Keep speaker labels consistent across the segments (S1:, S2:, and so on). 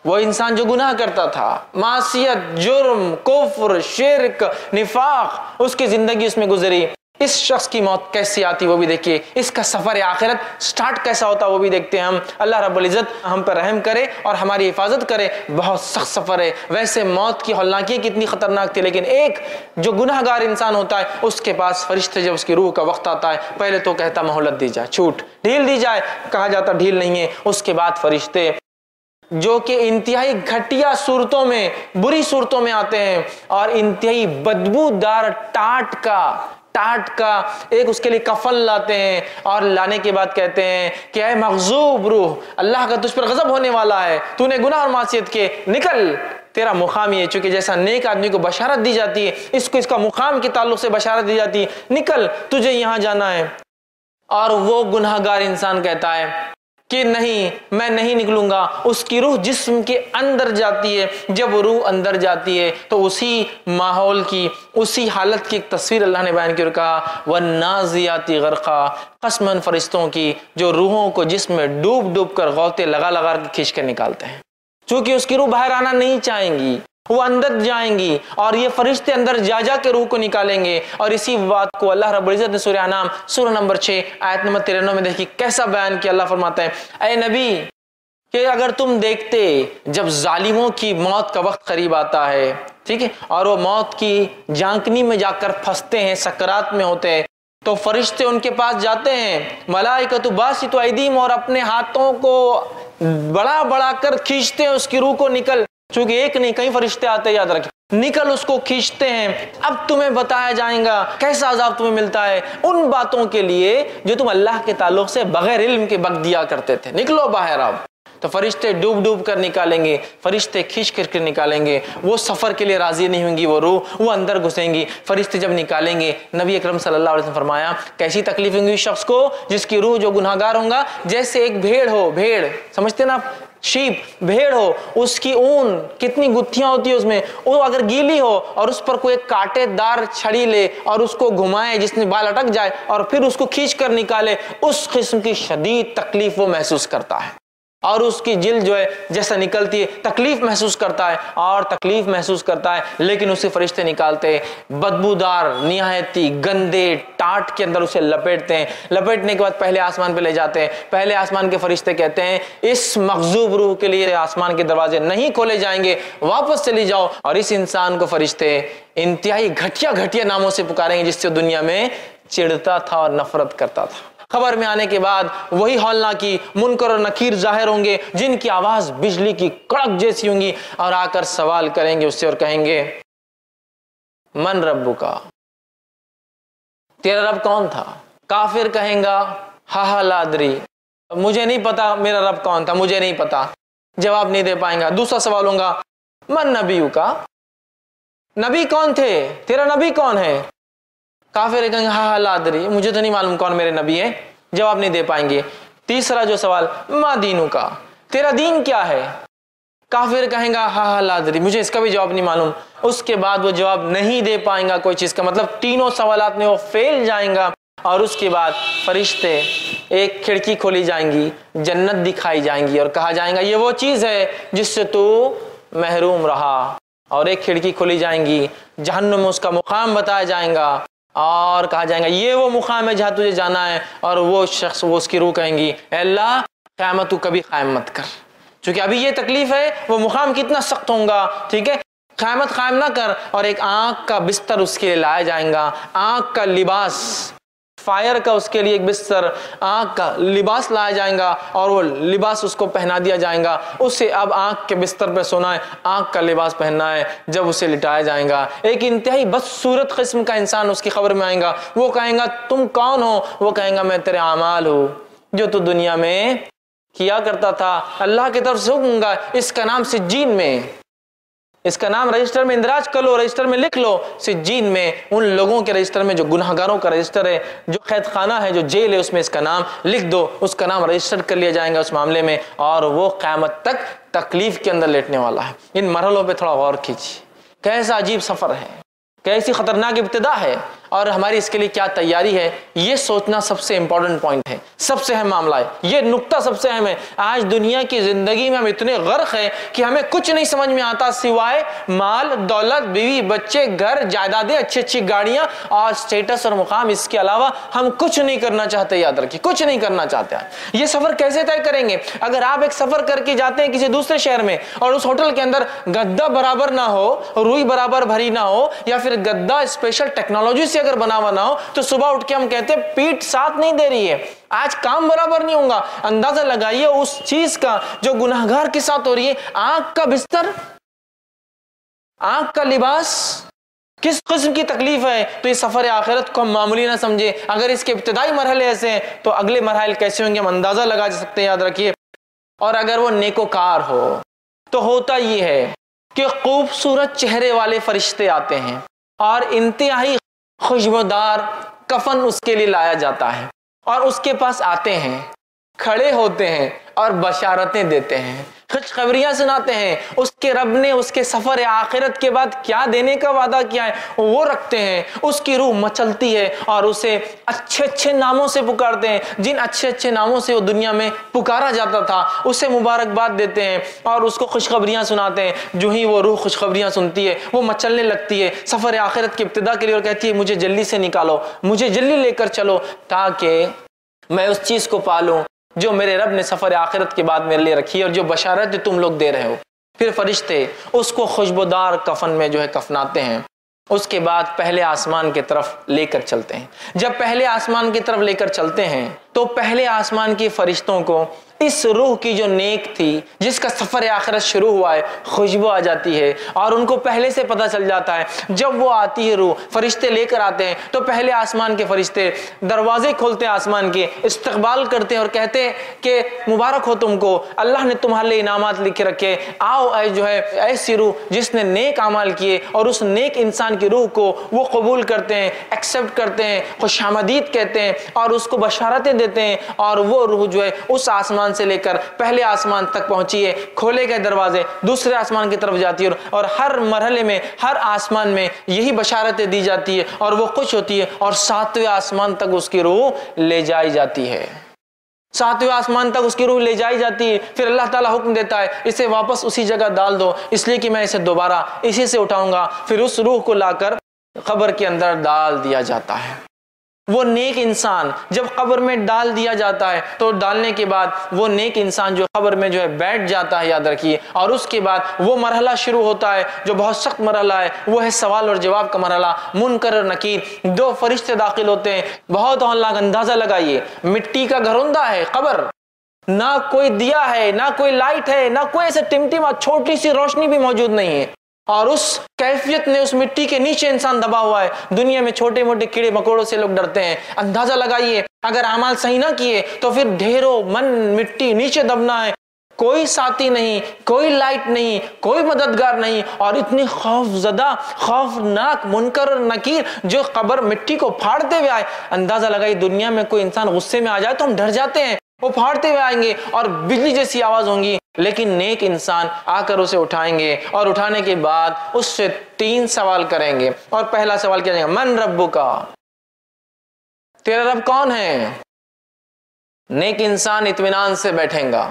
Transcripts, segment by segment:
S1: वो इंसान जो गुनाह करता था, मासियत, जुर्म, कुफ्र, शिर्क, निफाक, उसकी जिंदगी उसमें गुजरी। इस शख्स की मौत कैसी आती वो भी देखिए, इसका सफर आखिरत स्टार्ट कैसा होता वो भी देखते हैं हम। अल्लाह रब्बुल इज्जत हम पर रहम करे और हमारी हिफाजत करे। बहुत सख्त सफर है। वैसे मौत की हौलनाकी कितनी खतरनाक थी, लेकिन एक जो गुनाहगार इंसान होता है उसके पास फरिश्ते जब उसकी रूह का वक्त आता है, पहले तो कहता मोहलत दी जाए, छूट, ढील दी जाए, कहा जाता ढील नहीं है। उसके बाद फरिश्ते जो कि इंतहाई घटिया सूरतों में, बुरी सूरतों में आते हैं और इंतहाई बदबूदार टाट का एक उसके लिए कफन लाते हैं और लाने के बाद कहते हैं कि ऐ मग़ज़ूब रूह, अल्लाह का तुझ पर गज़ब होने वाला है, तूने गुनाह और मासियत के, निकल, तेरा मुकाम ये। चूंकि जैसा नेक आदमी को बशारत दी जाती है, इसको इसका मुकाम के ताल्लुक से बशारत दी जाती है, निकल, तुझे यहां जाना है। और वो गुनाहगार इंसान कहता है कि नहीं, मैं नहीं निकलूंगा। उसकी रूह जिस्म के अंदर जाती है। जब रूह अंदर जाती है तो उसी माहौल की, उसी हालत की एक तस्वीर अल्लाह ने बयान की और कहा वन्नाज़ियाति ग़रक़ा, क़स्मन फरिश्तों की जो रूहों को जिस्म में डूब डूब कर गौते लगा लगा कर खींच कर निकालते हैं। चूंकि उसकी रूह बाहर आना नहीं चाहेंगी, वो अंदर जाएंगी और ये फरिश्ते अंदर जा के रूह को निकालेंगे। और इसी बात को अल्लाह रब्बुल इज्जत ने सूरह अनाम सूरह नंबर 6 आयत नंबर 93 में देखिए कैसा बयान किया। अल्लाह फरमाता है, ऐ नबी कि अगर तुम देखते जब जालिमों की मौत का वक्त करीब आता है, ठीक है, और वो मौत की झांकनी में जाकर फंसते हैं, सकरात में होते हैं, तो फरिश्ते उनके पास जाते हैं, मलाइकतु बासितु अयदीहिम, और अपने हाथों को बड़ा बड़ा कर खींचते हैं उसकी रूह को, निकल। चूंकि एक नहीं कई फरिश्ते आते, याद रखें, निकल, उसको खींचते हैं। अब तुम्हें बताया जाएगा कैसा अजाब तुम्हें मिलता है उन बातों के लिए जो तुम अल्लाह के ताल्लुक से बगैर इल्म के बक दिया करते थे। निकलो बाहर। अब तो फरिश्ते डूब डूब कर निकालेंगे, फरिश्ते खींच कर निकालेंगे। वो सफर के लिए राजी नहीं होंगी वो रूह, वो अंदर घुसेंगी। फरिश्ते जब निकालेंगे, नबी अकरम सल्लल्लाहु अलैहि वसल्लम फरमाया कैसी तकलीफ होंगी उस शख्स को जिसकी रूह, जो गुनाहगार होगा, जैसे एक भेड़ हो, भेड़ समझते ना, शीप, भेड़ हो, उसकी ऊन कितनी गुत्थियां होती है उसमें, वो अगर गीली हो और उस पर कोई कांटेदार छड़ी ले और उसको घुमाए जिसमें बाल अटक जाए और फिर उसको खींच कर निकाले, उस किस्म की शदीद तकलीफ वो महसूस करता है। और उसकी जिल्द जो है जैसा निकलती है, तकलीफ महसूस करता है और तकलीफ महसूस करता है। लेकिन उसे फरिश्ते निकालते हैं, बदबूदार निहायती गंदे टाट के अंदर उसे लपेटते हैं। लपेटने के बाद पहले आसमान पे ले जाते हैं। पहले आसमान के फरिश्ते कहते हैं इस मग़ज़ूब रूह के लिए आसमान के दरवाजे नहीं खोले जाएंगे, वापस चली जाओ। और इस इंसान को फरिश्ते इंतहाई घटिया घटिया नामों से पुकारेंगे जिससे दुनिया में चिढ़ता था और नफरत करता था। खबर में आने के बाद वही हौलनाकी, मुनकर और नकीर जाहिर होंगे जिनकी आवाज बिजली की कड़क जैसी होंगी और आकर सवाल करेंगे उससे और कहेंगे मन रब्बुका, तेरा रब कौन था? काफिर कहेगा हा ला अदरी, मुझे नहीं पता मेरा रब कौन था, मुझे नहीं पता, जवाब नहीं दे पाएगा। दूसरा सवाल होगा मन नबीयुका, नबी कौन थे, तेरा नबी कौन है? काफिर कहेंगे हा ला अदरी, मुझे तो नहीं मालूम कौन मेरे नबी है, जवाब नहीं दे पाएंगे। तीसरा जो सवाल मा दीनुका, तेरा दीन क्या है? काफिर कहेगा हा ला अदरी, मुझे इसका भी जवाब नहीं मालूम। उसके बाद वो जवाब नहीं दे पाएगा कोई चीज का, मतलब तीनों सवालात में वो फेल जाएगा। और उसके बाद फरिश्ते एक खिड़की खोली जाएंगी, जन्नत दिखाई जाएंगी और कहा जाएगा ये वो चीज है जिससे तू महरूम रहा। और एक खिड़की खोली जाएंगी, जहन्नुम में उसका मुकाम बताया जाएगा और कहा जाएगा ये वो मुकाम है जहां तुझे जाना है। और वो शख्स, वो उसकी रूह कहेंगी अल्लाह क़यामत तू कभी कायम मत कर, क्योंकि अभी ये तकलीफ है, वो मुकाम कितना सख्त होगा, ठीक है, क़यामत कायम ना कर। और एक आंख का बिस्तर उसके लिए लाया जाएगा, आंख का लिबास, फायर का उसके लिए एक बिस्तर, आंख का लिबास लाया जाएगा और वो लिबास उसको पहना दिया जाएगा। उससे अब आंख के बिस्तर पे सोना है, आंख का लिबास पहनना है। जब उसे लिटाया जाएगा, एक इंतहाई बदसूरत किस्म का इंसान उसकी खबर में आएगा। वो कहेगा तुम कौन हो? वो कहेगा मैं तेरे आमाल हूँ जो तू दुनिया में किया करता था, अल्लाह की तरफ से हुक्म, इसका नाम सिज्जीन में, इसका नाम रजिस्टर में इंदराज कर लो, रजिस्टर में लिख लो। सिज्जीन में उन लोगों के रजिस्टर में जो गुनाहगारों का रजिस्टर है, जो कैद खाना है, जो जेल है, उसमें इसका नाम लिख दो, उसका नाम रजिस्टर कर लिया जाएगा उस मामले में। और वो क़यामत तक तकलीफ के अंदर लेटने वाला है। इन मरहलों पे थोड़ा गौर कीजिए, कैसा अजीब सफर है, कैसी खतरनाक इब्तिदा है। और हमारी इसके लिए क्या तैयारी है, ये सोचना सबसे इंपॉर्टेंट पॉइंट है, सबसे अहम मामला है, ये नुक्ता सबसे अहम है। आज दुनिया की जिंदगी में हम इतने गर्क हैं कि हमें कुछ नहीं समझ में आता सिवाय माल दौलत, बीवी बच्चे, घर जायदादें, अच्छी अच्छी गाड़ियां और स्टेटस और मुकाम। इसके अलावा हम कुछ नहीं करना चाहते। याद रखिए, कुछ नहीं करना चाहते हैं। ये सफर कैसे तय करेंगे? अगर आप एक सफर करके जाते हैं किसी दूसरे शहर में और उस होटल के अंदर गद्दा बराबर ना हो, रुई बराबर भरी ना हो, या फिर गद्दा स्पेशल टेक्नोलॉजी से अगर बना हुआ ना हो, तो सुबह उठ के हम कहते हैं पीठ साथ नहीं दे रही है, आज काम बराबर नहीं होगा। अंदाजा लगाइए उस चीज का जो गुनाहगार के साथ हो रही है। आंख का बिस्तर, आंख का लिबास, किस किस्म की तकलीफ है। तो इस सफर आखिरत को हम मामूली ना समझे। अगर इसके इब्तिदाई मरहले ऐसे हैं तो अगले मरहले कैसे होंगे हम अंदाजा लगा सकते हैं। याद रखिए। और अगर वो नेकोकार हो तो होता ये है कि खूबसूरत चेहरे वाले फरिश्ते आते हैं और इंतहाई खुशबूदार कफन उसके लिए लाया जाता है और उसके पास आते हैं, खड़े होते हैं और बशारतें देते हैं, खुशखबरियां सुनाते हैं। उसके रब ने उसके सफर आखिरत के बाद क्या देने का वादा किया है वो रखते हैं। उसकी रूह मचलती है और उसे अच्छे अच्छे नामों से पुकारते हैं, जिन अच्छे अच्छे नामों से वो दुनिया में पुकारा जाता था उसे मुबारकबाद देते हैं और उसको खुशखबरियां सुनाते हैं। जो ही वो रूह खुशखबरियां सुनती है वो मचलने लगती है सफर आखिरत की इब्तिदा के लिए और कहती है मुझे जल्दी से निकालो, मुझे जल्दी लेकर चलो ताकि मैं उस चीज को पालूं जो मेरे रब ने सफर आखिरत के बाद मेरे लिए रखी है और जो बशारत तुम लोग दे रहे हो। फिर फरिश्ते उसको खुशबूदार कफन में जो है कफनाते हैं। उसके बाद पहले आसमान की तरफ लेकर चलते हैं। जब पहले आसमान की तरफ लेकर चलते हैं तो पहले आसमान के फरिश्तों को इस रूह की जो नेक थी जिसका सफर आखिरत शुरू हुआ है खुशबू आ जाती है और उनको पहले से पता चल जाता है। जब वो आती है रूह, फरिश्ते लेकर आते हैं तो पहले आसमान के फरिश्ते दरवाजे खोलते हैं, आसमान के इस्तकबाल करते हैं और कहते हैं कि मुबारक हो तुमको, अल्लाह ने तुम्हारे लिए इनामात लिखे रखे, आओ जो है ऐसी रूह जिसने नेक अमाल किए। और उस नेक इंसान की रूह को वो कबूल करते हैं, एक्सेप्ट करते हैं, खुशामदीद कहते हैं और उसको बशारतें देते हैं। और वो रूह जो है उस आसमान से लेकर पहले आसमान तक पहुंची है, खोले गए दरवाजे दूसरे आसमान की तरफ जाती है और हर मरहले में हर आसमान में यही बशारतें दी जाती है और वो खुश होती है और 7वें आसमान तक उसकी रूह ले जाई जाती है। 7वें आसमान तक उसकी रूह ले जाई जाती है। फिर अल्लाह ताला हुक्म देता है इसे वापस उसी जगह डाल दो, इसलिए कि मैं इसे दोबारा इसी से उठाऊंगा। फिर उस रूह को लाकर कब्र के अंदर डाल दिया जाता है। वो नेक इंसान जब कब्र में डाल दिया जाता है तो डालने के बाद वो नेक इंसान जो कब्र में जो है बैठ जाता है, याद रखिए। और उसके बाद वो मरहला शुरू होता है जो बहुत सख्त मरहला है, वो है सवाल और जवाब का मरहला। मुनकर और नकीर 2 फरिश्ते दाखिल होते हैं। बहुत अंदाजा लगाइए, मिट्टी का घरौंदा है कब्र, ना कोई दिया है, ना कोई लाइट है, ना कोई ऐसे टिमटिमा छोटी सी रोशनी भी मौजूद नहीं है और उस कैफियत में उस मिट्टी के नीचे इंसान दबा हुआ है। दुनिया में छोटे मोटे कीड़े मकोड़ों से लोग डरते हैं। अंदाजा लगाइए अगर अमाल सही ना किए तो फिर ढेरों मन मिट्टी नीचे दबना है, कोई साथी नहीं, कोई लाइट नहीं, कोई मददगार नहीं और इतनी खौफजदा खौफनाक मुनकर और नकीर जो कब्र मिट्टी को फाड़ते हुए आए। अंदाजा लगाइए दुनिया में कोई इंसान गुस्से में आ जाए तो हम डर जाते हैं, वो फाड़ते हुए आएंगे और बिजली जैसी आवाज होंगी, लेकिन नेक इंसान आकर उसे उठाएंगे और उठाने के बाद उससे 3 सवाल करेंगे। और पहला सवाल क्या जाएगा, मन रब्बुका, तेरा रब कौन है। नेक इंसान इत्मीनान से बैठेगा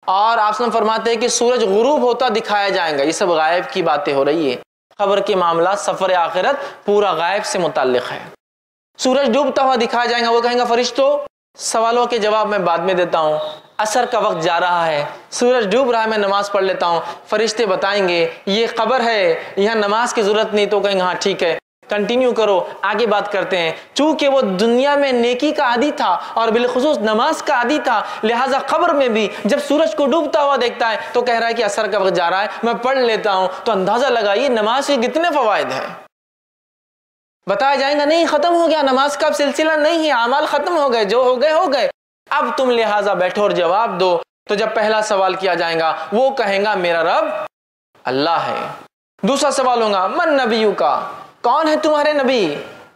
S1: और आप फरमाते हैं कि सूरज गुरूब होता दिखाया जाएगा। ये सब गायब की बातें हो रही है। खबर के मामला सफर आखिरत पूरा गायब से मुताल्लिक है। सूरज डूबता हुआ दिखाया जाएगा। वो कहेंगे फरिश्तों सवालों के जवाब मैं बाद में देता हूँ, असर का वक्त जा रहा है, सूरज डूब रहा है, मैं नमाज पढ़ लेता हूँ। फरिश्ते बताएंगे ये खबर है, यहाँ नमाज की जरूरत नहीं। तो कहेंगे हाँ ठीक है, कंटिन्यू करो, आगे बात करते हैं। चूंकि वो दुनिया में नेकी का आदी था और बिलखुसूस नमाज का आदी था, लिहाजा खबर में भी जब सूरज को डूबता हुआ देखता है तो कह रहा है कि असर का वक्त जा रहा है, मैं पढ़ लेता हूँ। तो अंदाजा लगाइए नमाज के कितने फवायद हैं। बताया जाएगा नहीं खत्म हो गया, नमाज का अब सिलसिला नहीं है, अमाल खत्म हो गए, जो हो गए हो गए, अब तुम लिहाजा बैठो और जवाब दो। तो जब पहला सवाल किया जाएगा वो कहेगा मेरा रब अल्लाह है। दूसरा सवाल होगा मन नबीयू का, कौन है तुम्हारे नबी।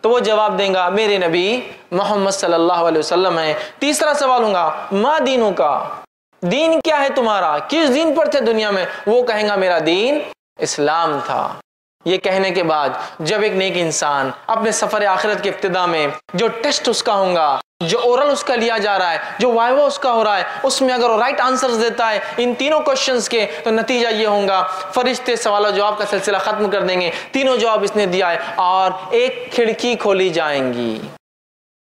S1: तो वो जवाब देगा मेरे नबी मोहम्मद सल्लल्लाहु अलैहि वसल्लम है। तीसरा सवाल होगा मा दीनू का, दीन क्या है तुम्हारा, किस दीन पर थे दुनिया में। वो कहेगा मेरा दीन इस्लाम था। ये कहने के बाद जब एक नेक इंसान अपने सफर आखिरत के इब्तिदा में जो टेस्ट उसका होगा, जो ओरल उसका लिया जा रहा है, जो वाइवा उसका हो रहा है, उसमें अगर वो राइट आंसर्स देता है इन तीनों क्वेश्चंस के, तो नतीजा ये होगा फरिश्ते सवाल जवाब का सिलसिला खत्म कर देंगे। तीनों जवाब इसने दिया है और एक खिड़की खोली जाएंगी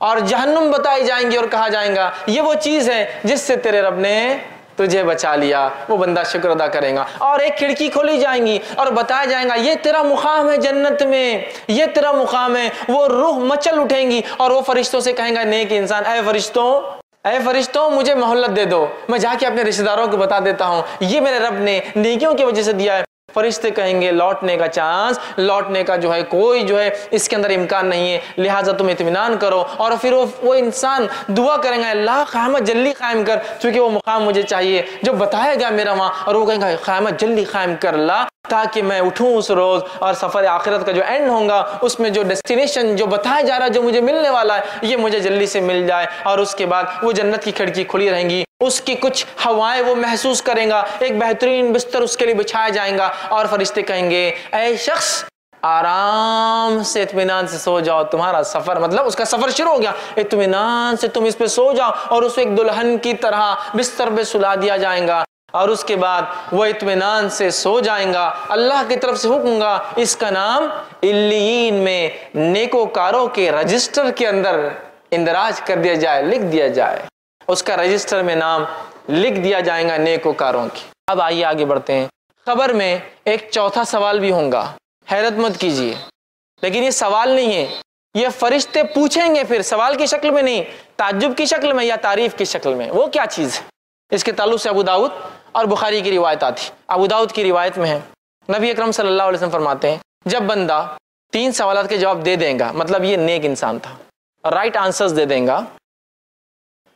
S1: और जहन्नुम बताई जाएंगी और कहा जाएगा ये वो चीज है जिससे तेरे रब ने तुझे बचा लिया। वो बंदा शुक्र अदा करेगा और एक खिड़की खोली जाएंगी और बताया जाएगा ये तेरा मुकाम है जन्नत में, ये तेरा मुकाम है। वो रूह मचल उठेंगी और वो फरिश्तों से कहेगा नेक इंसान, ऐ फरिश्तों मुझे मोहल्लत दे दो, मैं जाके अपने रिश्तेदारों को बता देता हूँ ये मेरे रब ने नेकियों की वजह से दिया है। फरिश्ते कहेंगे लौटने का चांस, लौटने का जो है कोई जो है इसके अंदर इम्कान नहीं है, लिहाजा तुम इत्मीनान करो। और फिर वो इंसान दुआ करेंगे अल्लाह क़यामत जल्दी कायम कर, क्योंकि वो मुकाम मुझे चाहिए जो बताया गया मेरा वहाँ। और वो कहेंगे क़यामत जल्दी कायम कर अल्लाह, ताकि मैं उठूं उस रोज और सफर आखिरत का जो एंड होगा उसमें जो डेस्टिनेशन जो बताया जा रहा है जो मुझे मिलने वाला है ये मुझे जल्दी से मिल जाए। और उसके बाद वो जन्नत की खिड़की खुली रहेंगी, उसकी कुछ हवाएं वो महसूस करेगा, एक बेहतरीन बिस्तर उसके लिए बिछाया जाएगा और फरिश्ते कहेंगे ऐ शख्स आराम से इत्मीनान से सो जाओ, तुम्हारा सफर मतलब उसका सफर शुरू हो गया, इत्मीनान से तुम इस पे सो जाओ। और उसको एक दुल्हन की तरह बिस्तर पे सुला दिया जाएगा और उसके बाद वो इत्मीनान से सो जाएगा। अल्लाह की तरफ से हुक्म होगा इसका नाम इल्लीन में नेकोकारों के रजिस्टर के अंदर इंदराज कर दिया जाए, लिख दिया जाए, उसका रजिस्टर में नाम लिख दिया जाएगा नेकोकारों की। अब आइए आगे बढ़ते हैं। खबर में एक चौथा सवाल भी होगा, हैरत मत कीजिए, लेकिन ये सवाल नहीं है, ये फरिश्ते पूछेंगे फिर सवाल की शक्ल में नहीं, ताज्जुब की शक्ल में या तारीफ की शक्ल में। वो क्या चीज़ है? इसके ताल्लुक से अबू दाऊद और बुखारी की रिवायत आती। अबू दाऊद की रिवायत में है नबी अकरम सल्लल्लाहु अलैहि वसल्लम फरमाते हैं जब बंदा 3 सवाल के जवाब दे देगा, मतलब ये नेक इंसान था, राइट आंसर्स दे देगा,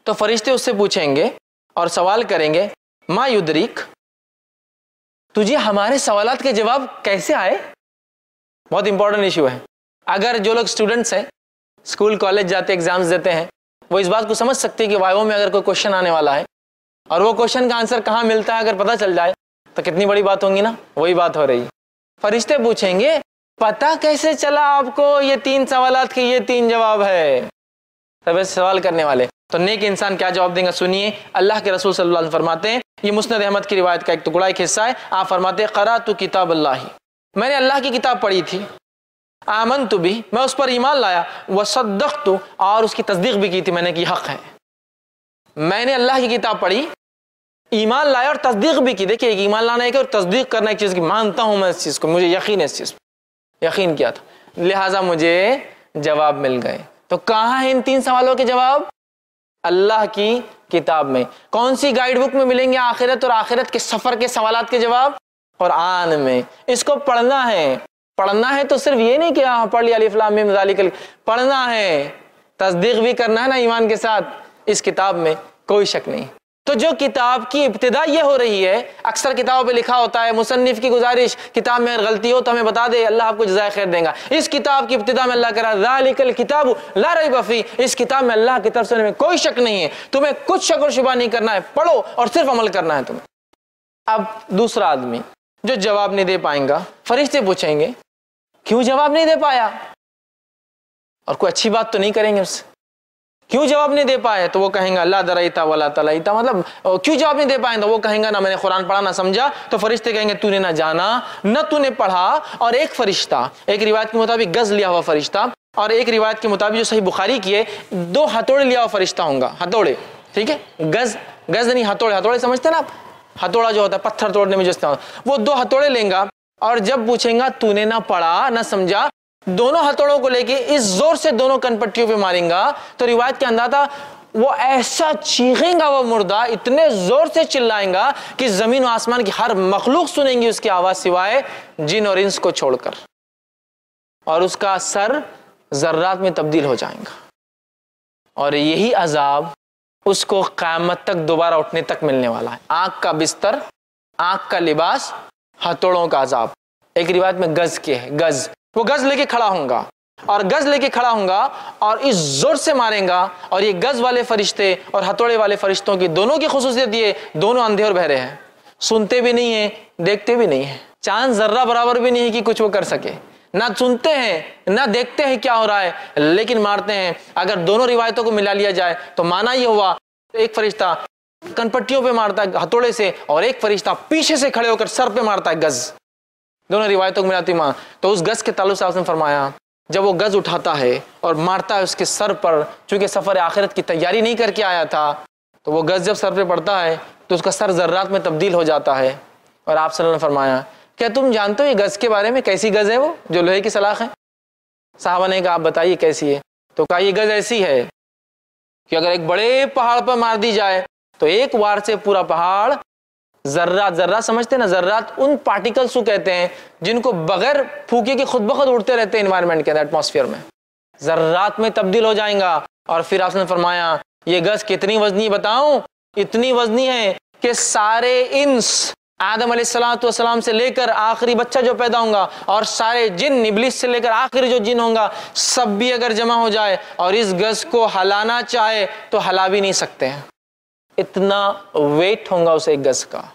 S1: तो फरिश्ते उससे पूछेंगे और सवाल करेंगे मा युद्रिक, तुझे हमारे सवालात के जवाब कैसे आए? बहुत इंपॉर्टेंट इशू है। अगर जो लोग स्टूडेंट्स हैं स्कूल कॉलेज जाते एग्जाम्स देते हैं वो इस बात को समझ सकते हैं कि वाइवा में अगर कोई क्वेश्चन आने वाला है और वो क्वेश्चन का आंसर कहाँ मिलता है अगर पता चल जाए तो कितनी बड़ी बात होगी ना। वही बात हो रही। फरिश्ते पूछेंगे पता कैसे चला आपको ये 3 सवालात के ये 3 जवाब है? तब ऐसे सवाल करने वाले तो नेक इंसान क्या जवाब देंगे सुनिए। अल्लाह के रसूल सल्लल्लाहु अलैहि वसल्लम फरमाते हैं, ये मुस्नद अहमद की रिवायत का एक टुकड़ा एक हिस्सा है, आप फरमाते हैं क़राअतु किताब अल्लाह, मैंने अल्लाह की किताब पढ़ी थी, आमनतु भी, मैं उस पर ईमान लाया, वसद्दक़तु, और उसकी तस्दीक भी की थी मैंने कि हक है। मैंने अल्लाह की किताब पढ़ी, ईमान लाया और तस्दीक भी की। देखिए ईमान लाना है और तस्दीक करना एक चीज़ की, मानता हूँ मैं इस चीज़ को, मुझे यकीन है इस चीज़ पर, यकीन किया था, लिहाजा मुझे जवाब मिल गए। तो कहाँ है इन 3 सवालों के जवाब? अल्लाह की किताब में। कौन सी गाइड बुक में मिलेंगे आखिरत और आखिरत के सफर के सवालात के जवाब? कुरान में। इसको पढ़ना है। पढ़ना है तो सिर्फ ये नहीं कि हाँ पढ़ लिया अलिफ लाम मीम ज़ालिकल, पढ़ना है, तस्दीक भी करना है ना ईमान के साथ। इस किताब में कोई शक नहीं। तो जो किताब की इब्तिदा ये हो रही है, अक्सर किताबों पे लिखा होता है मुसन्निफ की गुजारिश, किताब में अगर गलती हो तो हमें बता दे, अल्लाह आपको जज़ाए खैर देगा। इस किताब की इब्तिदा में अल्लाह कह रहा है ज़ालिकल किताबु ला रैब फी, इस किताब में अल्लाह की तरफ से में कोई शक नहीं है, तुम्हें कुछ शक और शुबा नहीं करना है, पढ़ो और सिर्फ अमल करना है तुम्हें। अब दूसरा आदमी जो जवाब नहीं दे पाएगा, फरिश्ते पूछेंगे क्यों जवाब नहीं दे पाया, और कोई अच्छी बात तो नहीं करेंगे उससे, क्यों जवाब नहीं दे पाए? तो वो कहेंगे अल्लाह दराइता वला तलाइता, मतलब क्यों जवाब नहीं दे पाए? तो वो कहेंगे ना मैंने कुरान पढ़ा ना समझा। तो फरिश्ते कहेंगे तूने ना जाना न तूने पढ़ा। और एक फरिश्ता, एक रिवायत के मुताबिक गज लिया हुआ फरिश्ता, और एक रिवायत के मुताबिक जो सही बुखारी की है 2 हथौड़े लिया हुआ फरिश्ता होगा, हथौड़े, ठीक है, गज नहीं हथौड़े, हथौड़े समझते ना आप, हथौड़ा जो होता है पत्थर तोड़ने में जो इस्तेमाल, वो 2 हथौड़े लेंगे और जब पूछेगा तूने ना पढ़ा ना समझा, दोनों हथौड़ों को लेके इस जोर से दोनों कनपट्टियों पे मारेगा। तो रिवायत के अंदाजा वो ऐसा चीखेगा वो मुर्दा, इतने जोर से चिल्लाएगा कि जमीन और आसमान की हर मखलूक सुनेंगी उसकी आवाज सिवाय जिन और इंस को छोड़कर, और उसका सर जर्रात में तब्दील हो जाएगा। और यही अजाब उसको क़यामत तक दोबारा उठने तक मिलने वाला है। आंख का बिस्तर, आंख का लिबास, हथौड़ों का अजाब। एक रिवायत में गज के है, गज, वो गज लेके खड़ा होगा और गज लेके खड़ा होगा और इस जोर से मारेगा। और ये गज वाले फरिश्ते और हथौड़े वाले फरिश्तों की दोनों की खुसूसियत ये, दोनों अंधे और बहरे हैं, सुनते भी नहीं है देखते भी नहीं है, चांद जर्रा बराबर भी नहीं है कि कुछ वो कर सके। ना सुनते हैं ना देखते हैं क्या हो रहा है, लेकिन मारते हैं। अगर दोनों रिवायतों को मिला लिया जाए तो माना ये हुआ, एक फरिश्ता कनपट्टियों पे मारता है हथौड़े से, और एक फरिश्ता पीछे से खड़े होकर सर पे मारता है गज। दोनों रिवायतों को मिलाती मां। तो उस गज के ताल्लुक से आपने फरमाया, जब वो गज उठाता है और मारता है उसके सर पर, चूंकि सफर आखिरत की तैयारी नहीं करके आया था, तो वो गज जब सर पे पड़ता है तो उसका सर जर्रात में तब्दील हो जाता है। और आप सल्लल्लाहु अलैहि वसल्लम ने फरमाया, क्या तुम जानते हो ये गज के बारे में, कैसी गज है वो जो लोहे की सलाख है? साहबा ने कहा, आप बताइए कैसी है? तो कहा, ये गज ऐसी है कि अगर एक बड़े पहाड़ पर मार दी जाए तो एक वार से पूरा पहाड़ जर्रात, जर्रात समझते ना, जर्रात उन पार्टिकल्स को कहते हैं जिनको बगैर फूके के खुद ब खुद उड़ते रहते हैं एनवायरनमेंट के अंदर, एटमॉस्फेयर में, जर्रात में तब्दील हो जाएगा। और फिर आपने फरमाया, ये गज कितनी वजनी बताऊं? इतनी वजनी है कि सारे इंस, आदम अलैहिस्सलाम से लेकर आखिरी बच्चा जो पैदा होगा, और सारे जिन, इब्लिस से लेकर आखिरी जो जिन होगा, सब भी अगर जमा हो जाए और इस गज को हलाना चाहे तो हला भी नहीं सकते हैं। इतना वेट होगा उस एक गज का।